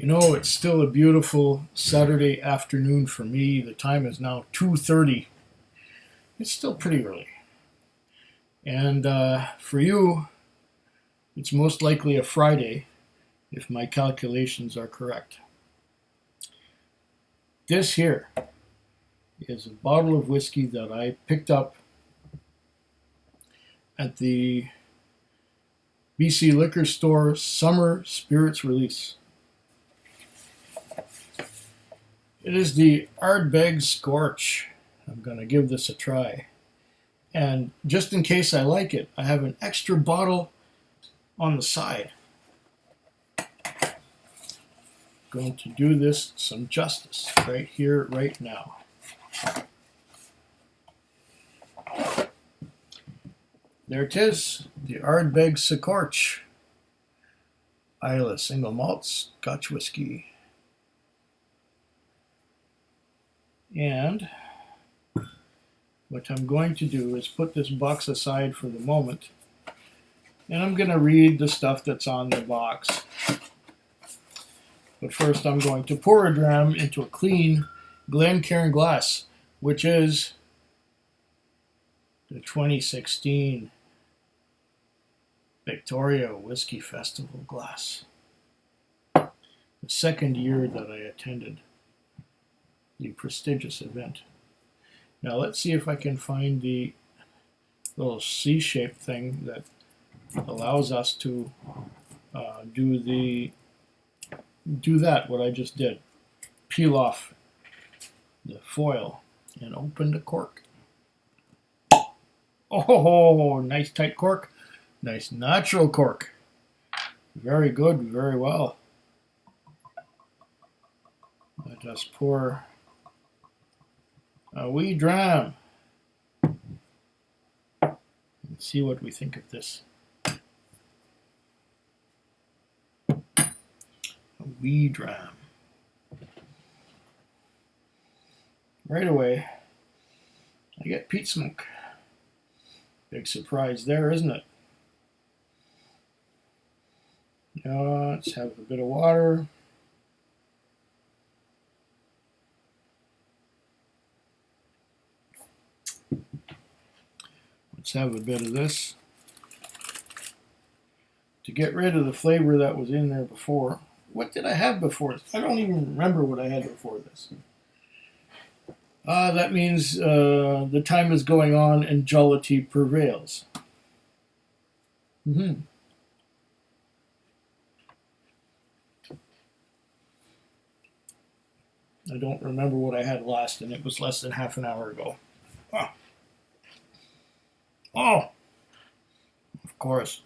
It's still a beautiful Saturday afternoon for me. The time is now 2:30. It's still pretty early. And for you, it's most likely a Friday, if my calculations are correct. This here is a bottle of whiskey that I picked up at the BC Liquor Store Summer Spirits Release. It is the Ardbeg Scorch. I'm going to give this a try. And just in case I like it, I have an extra bottle on the side. Going to do this some justice right here, right now. There it is, the Ardbeg Scorch, Islay single malt Scotch whiskey. And what I'm going to do is put this box aside for the moment, and I'm going to read the stuff that's on the box. But first I'm going to pour a dram into a clean Glencairn glass, which is the 2016 Victoria Whiskey Festival glass. The second year that I attended the prestigious event. Now let's see if I can find the little C-shaped thing that allows us to do that, what I just did. Peel off the foil and open the cork. Oh, nice tight cork. Nice natural cork. Very good, very well. Let us pour a wee dram and see what we think of this. A wee dram. Right away, I get peat smoke. Big surprise there, isn't it? Let's have a bit of water. Let's have a bit of this to get rid of the flavor that was in there before. What did I have before? I don't even remember what I had before this. That means the time is going on and jollity prevails. I don't remember what I had last, and it was less than half an hour ago. Oh, of course.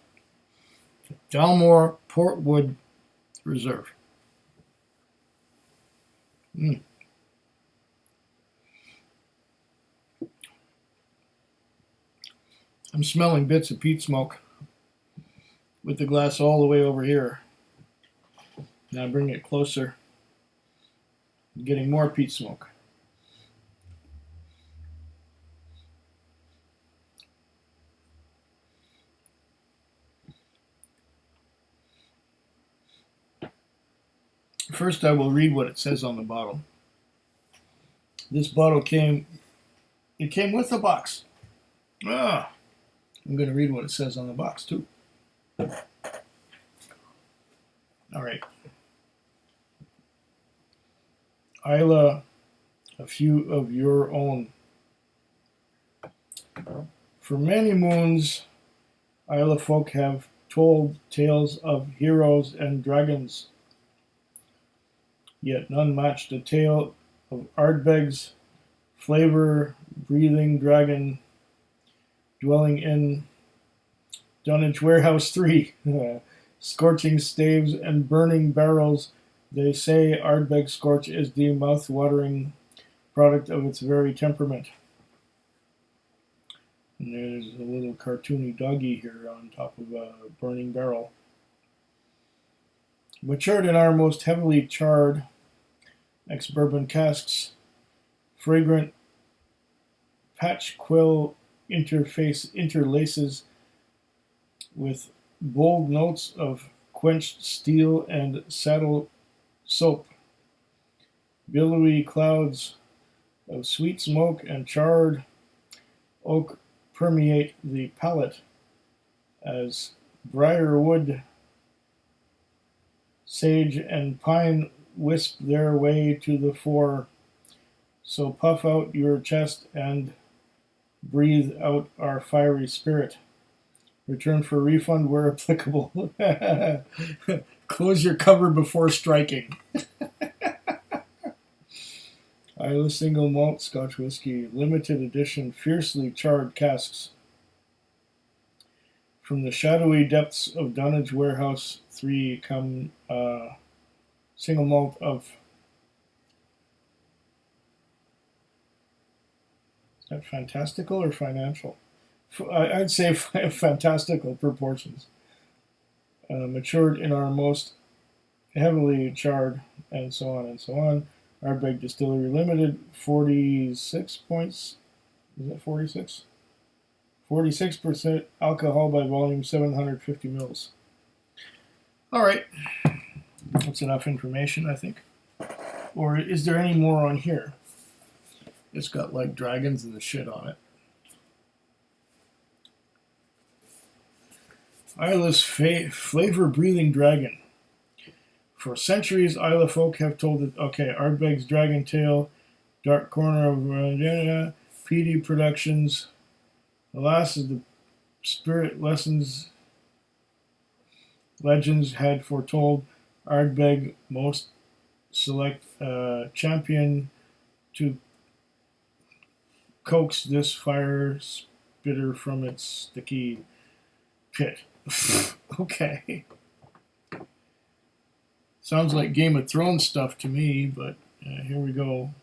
Dalmore Portwood Reserve. I'm smelling bits of peat smoke with the glass all the way over here. Now bring it closer. I'm getting more peat smoke. First, I will read what it says on the bottle. This bottle came with a box. I'm going to read what it says on the box, too. All right. Islay, a few of your own. For many moons, Islay folk have told tales of heroes and dragons, yet none match the tale of Ardbeg's flavor-breathing dragon dwelling in Dunnage Warehouse 3, scorching staves and burning barrels. They say Ardbeg Scorch is the mouth-watering product of its very temperament. And there's a little cartoony doggy here on top of a burning barrel. Matured in our most heavily charred ex-bourbon casks, fragrant patch quill interlaces with bold notes of quenched steel and saddle soap. Billowy clouds of sweet smoke and charred oak permeate the palate as briarwood, sage, and pine wisp their way to the fore. So puff out your chest and breathe out our fiery spirit. Return for refund where applicable. Close your cover before striking. Islay single malt Scotch whiskey, limited edition, fiercely charred casks. From the shadowy depths of Dunnage Warehouse 3 come single malt of, is that fantastical or financial? I'd say fantastical proportions. Matured in our most heavily charred, and so on and so on. Ardbeg Distillery Limited, 46 points. Is that 46? 46% alcohol by volume, 750 mils. All right. That's enough information, I think. Or is there any more on here? It's got like dragons and the shit on it. Islay's flavor-breathing dragon. For centuries, Islay folk have told it, okay, Ardbeg's Dragon Tail, Dark Corner of PD Productions. Alas, as the spirit legends had foretold, Ardbeg most select champion to coax this fire spitter from its sticky pit. Okay. Sounds like Game of Thrones stuff to me, but here we go.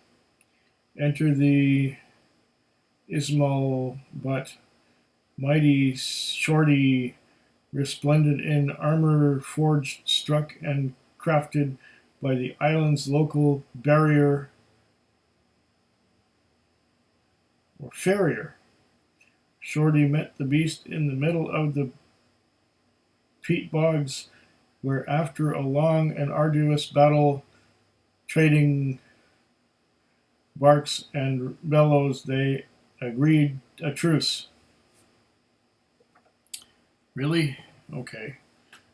Enter the Islay, but mighty shorty, resplendent in armor forged, struck, and crafted by the island's local barrier or farrier. Shorty met the beast in the middle of the peat bogs, where after a long and arduous battle, trading barks and bellows, they agreed a truce. Really? Okay.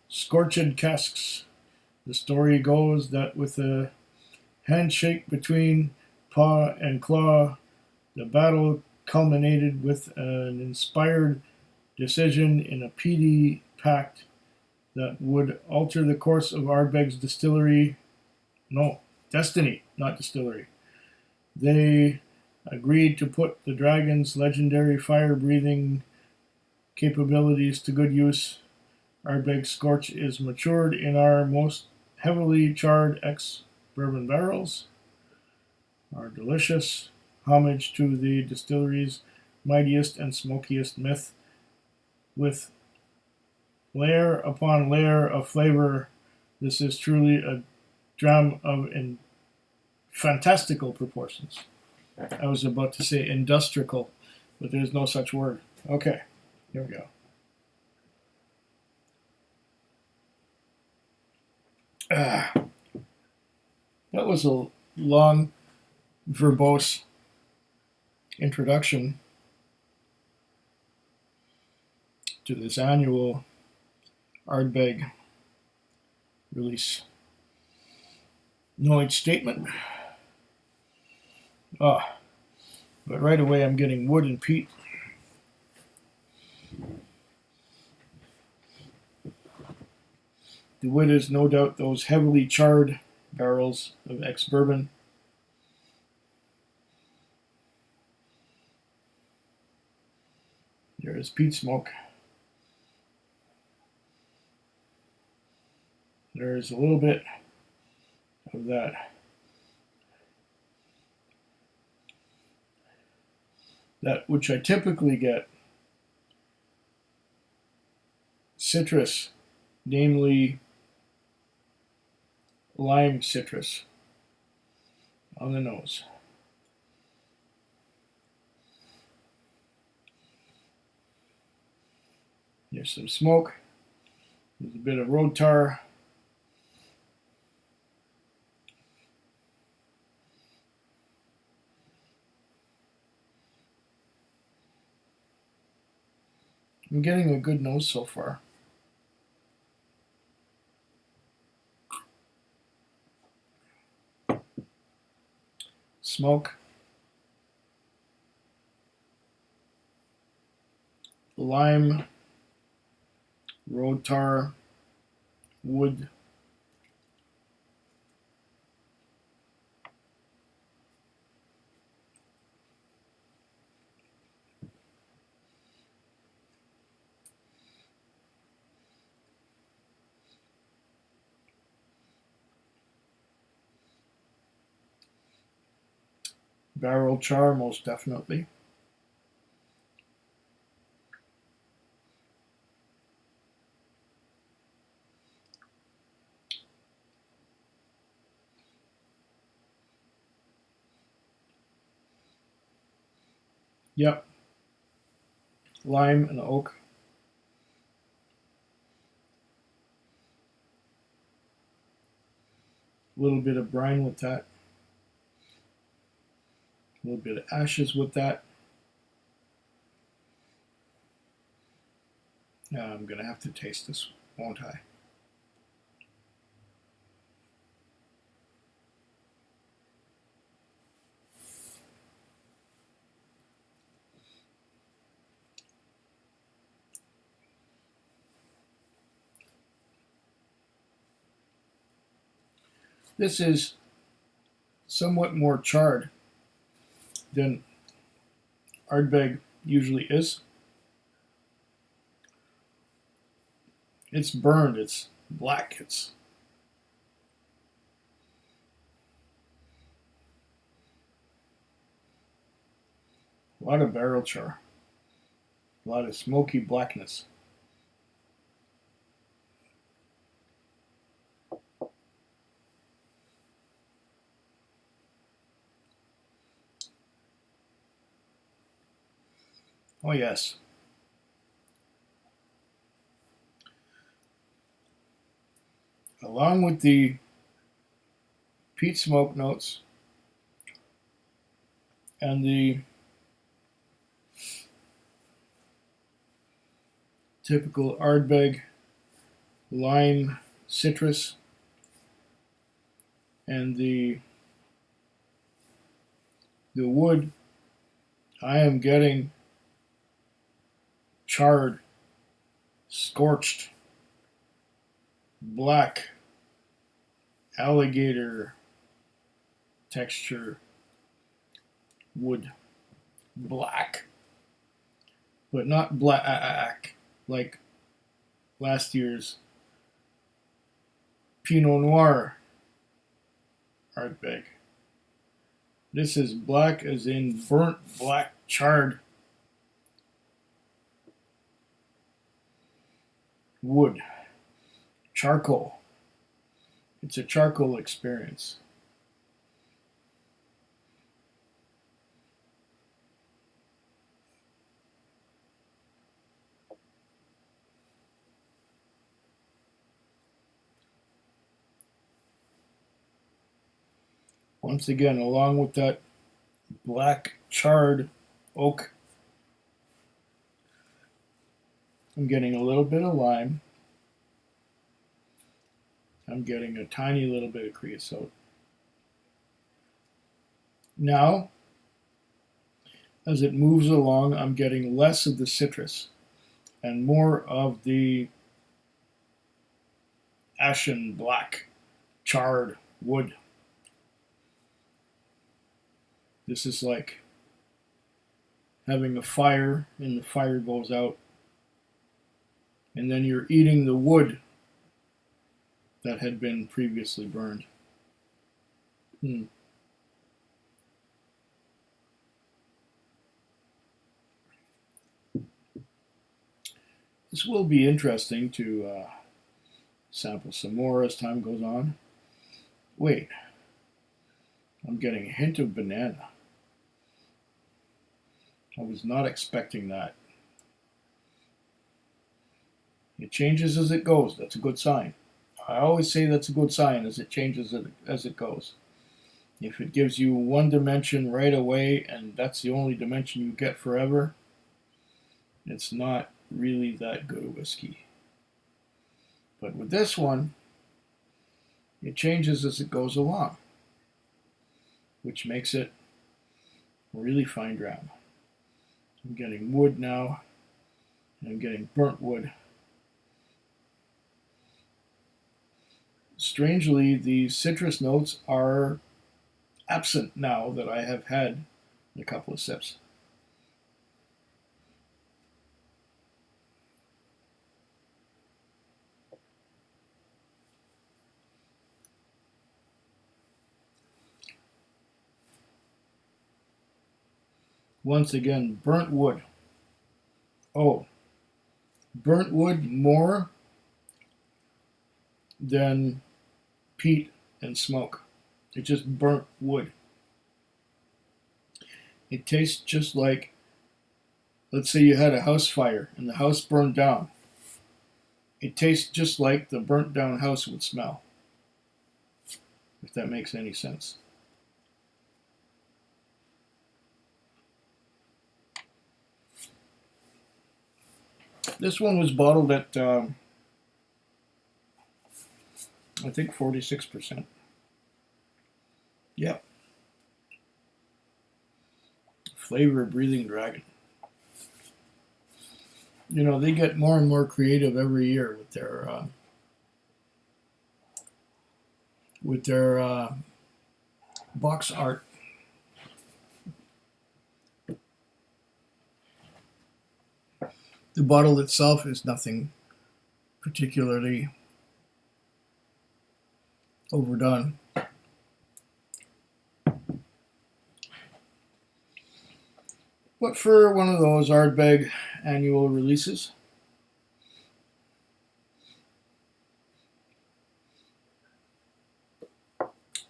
Scorched casks. The story goes that with a handshake between paw and claw, the battle culminated with an inspired decision in a peaty pact that would alter the course of Ardbeg's destiny, not distillery. They agreed to put the dragon's legendary fire-breathing capabilities to good use. Ardbeg Scorch is matured in our most heavily charred ex-bourbon barrels. Our delicious homage to the distillery's mightiest and smokiest myth, with layer upon layer of flavor. This is truly a dram of fantastical proportions. I was about to say industrial, but there's no such word. Okay, here we go. That was a long, verbose introduction to this annual Ardbeg release. Knowledge statement. But right away I'm getting wood and peat. The wood is no doubt those heavily charred barrels of ex-bourbon. There is peat smoke. There is a little bit of that which I typically get, citrus, namely lime citrus on the nose. There's some smoke. There's a bit of road tar. I'm getting a good nose so far. Smoke, lime, road tar, wood, barrel char, most definitely. Yep. Lime and oak. A little bit of brine with that. A little bit of ashes with that. I'm going to have to taste this, won't I? This is somewhat more charred than Ardbeg usually is. It's burned, it's black, it's a lot of barrel char, a lot of smoky blackness. Oh yes. Along with the peat smoke notes and the typical Ardbeg lime citrus and the wood, I am getting charred, scorched, black, alligator texture wood. Black, but not black like last year's Pinot Noir Ardbeg. This is black as in burnt black, charred wood. Charcoal. It's a charcoal experience. Once again, along with that black charred oak, I'm getting a little bit of lime. I'm getting a tiny little bit of creosote. Now, as it moves along, I'm getting less of the citrus and more of the ashen black charred wood. This is like having a fire and the fire goes out, and then you're eating the wood that had been previously burned. This will be interesting to sample some more as time goes on. Wait, I'm getting a hint of banana. I was not expecting that. It changes as it goes. That's a good sign. I always say that's a good sign as it changes as it goes. If it gives you one dimension right away and that's the only dimension you get forever, it's not really that good a whiskey. But with this one, it changes as it goes along, which makes it a really fine brown. I'm getting wood now, and I'm getting burnt wood. Strangely, the citrus notes are absent now that I have had a couple of sips. Once again, burnt wood. Oh, burnt wood more than peat and smoke. It's just burnt wood. It tastes just like, let's say you had a house fire and the house burned down. It tastes just like the burnt down house would smell, if that makes any sense. This one was bottled at, I think 46%. Yep. Flavor of Breathing Dragon. You know, they get more and more creative every year with their box art. The bottle itself is nothing particularly overdone. But for one of those Ardbeg annual releases,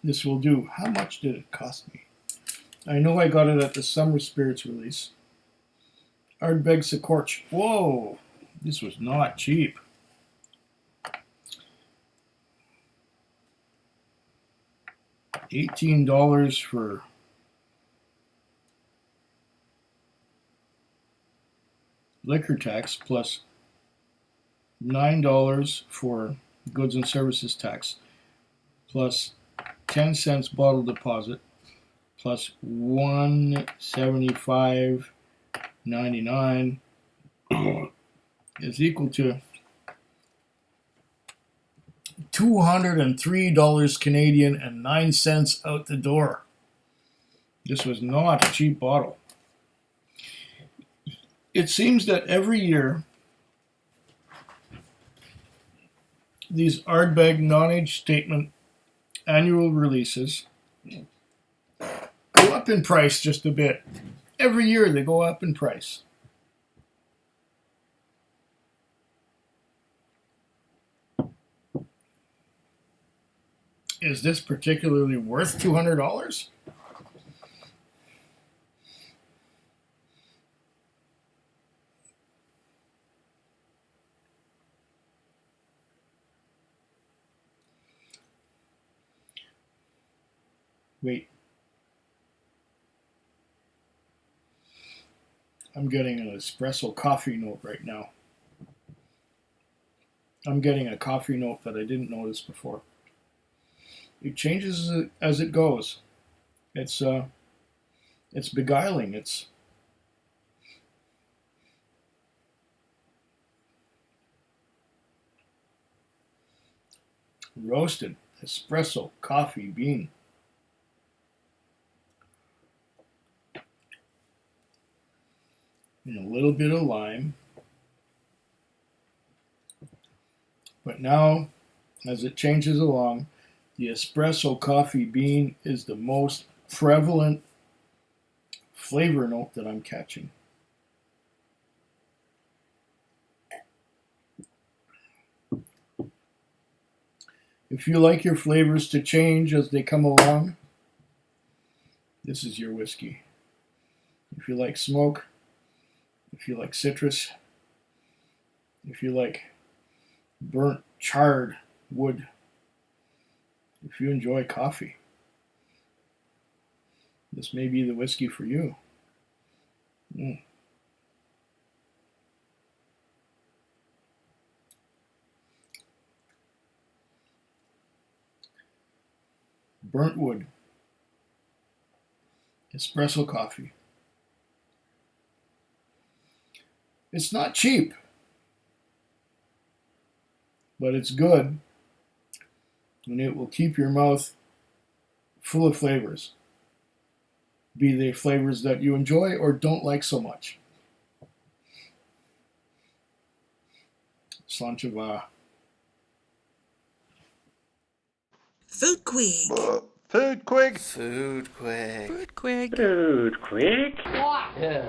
this will do. How much did it cost me? I know I got it at the Summer Spirits release. Ardbeg Scorch. Whoa, this was not cheap. $18 for liquor tax plus $9 for goods and services tax plus 10 cents bottle deposit plus $175.99 is equal to $203 Canadian and 9 cents out the door. This was not a cheap bottle. It seems that every year these Ardbeg non-age statement annual releases go up in price just a bit. Every year they go up in price. Is this particularly worth $200? Wait. I'm getting an espresso coffee note right now. I'm getting a coffee note that I didn't notice before. It changes as it goes. It's beguiling. It's roasted espresso coffee bean. And a little bit of lime. But now, as it changes along, the espresso coffee bean is the most prevalent flavor note that I'm catching. If you like your flavors to change as they come along, this is your whiskey. If you like smoke, if you like citrus, if you like burnt, charred wood, if you enjoy coffee, this may be the whiskey for you. burnt wood, espresso coffee. It's not cheap, but it's good, and it will keep your mouth full of flavors, be they flavors that you enjoy or don't like so much. Slanchava. Food Quig. Food quick. Food quick. Food Quig. Food quick. Yeah.